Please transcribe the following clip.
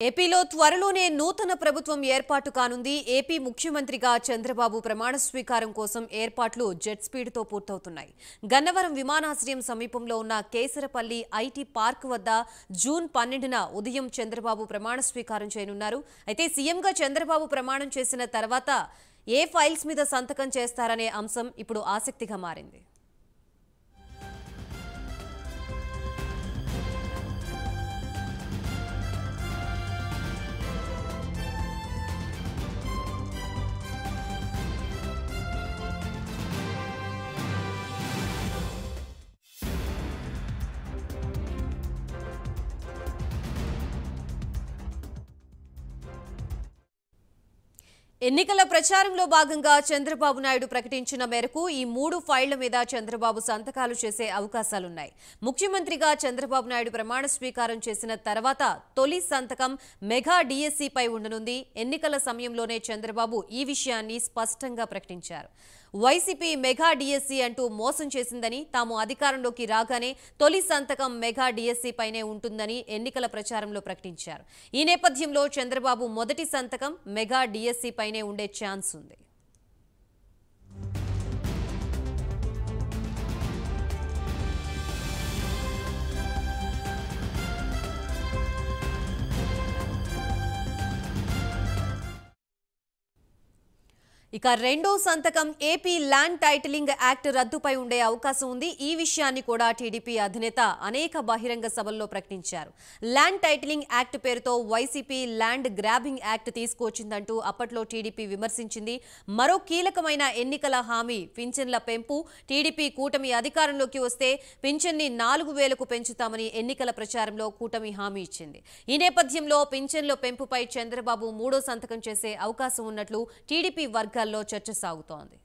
ఏపీలో త్వరలోనే నూతన ప్రభుత్వం ఏర్పాటు కానుంది. ఏపీ ముఖ్యమంత్రిగా చంద్రబాబు ప్రమాణ స్వీకారం కోసం ఏర్పాట్లు జెట్ స్పీడ్తో పూర్తవుతున్నాయి. గన్నవరం విమానాశ్రయం సమీపంలో ఉన్న కేసరపల్లి ఐటీ పార్క్ వద్ద జూన్ 12న ఉదయం చంద్రబాబు ప్రమాణ స్వీకారం చేయనున్నారు. అయితే సీఎంగా చంద్రబాబు ప్రమాణం చేసిన తర్వాత ఏ ఫైల్స్ మీద సంతకం చేస్తారనే అంశం ఇప్పుడు ఆసక్తిగా మారింది. ఎన్నికల ప్రచారంలో భాగంగా చంద్రబాబు నాయుడు ప్రకటించిన మేరకు ఈ 3 ఫైళ్ల మీద చంద్రబాబు సంతకాలు చేసే అవకాశాలున్నాయి. ముఖ్యమంత్రిగా చంద్రబాబు నాయుడు ప్రమాణ స్వీకారం చేసిన తర్వాత తొలి సంతకం మెగా డిఎస్సీపై ఉండనుంది. ఎన్నికల సమయంలోనే చంద్రబాబు ఈ విషయాన్ని స్పష్టంగా ప్రకటించారు. వైసీపీ మెగా డిఎస్సీ అంటూ మోసం చేసిందని, తాము అధికారంలోకి రాగానే తొలి సంతకం మెగా డిఎస్సీ పైనే ఉంటుందని ఎన్నికల ప్రచారంలో ప్రకటించారు. ఈ నేపథ్యంలో చంద్రబాబు మొదటి సంతకం మెగా డిఎస్సీ పైనే ఉండే ఛాన్స్ ఉంది. ఇక రెండో సంతకం ఏపీ ల్యాండ్ టైటిలింగ్ యాక్ట్ రద్దుపై ఉండే అవకాశం ఉంది. ఈ విషయాన్ని కూడా టీడీపీ అధినేత అనేక బహిరంగ సభల్లో ప్రకటించారు. ల్యాండ్ టైటిలింగ్ యాక్ట్ పేరుతో వైసీపీ ల్యాండ్ గ్రాబింగ్ యాక్ట్ తీసుకొచ్చిందంటూ అప్పట్లో టీడీపీ విమర్శించింది. మరో కీలకమైన ఎన్నికల హామీ పింఛన్ల పెంపు. టీడీపీ కూటమి అధికారంలోకి వస్తే పింఛన్ని 4000కు పెంచుతామని ఎన్నికల ప్రచారంలో కూటమి హామీ ఇచ్చింది. ఈ నేపథ్యంలో పింఛన్ల పెంపుపై చంద్రబాబు మూడో సంతకం చేసే అవకాశం ఉన్నట్లు టీడీపీ వర్గాల్లో చర్చ సాగుతోంది.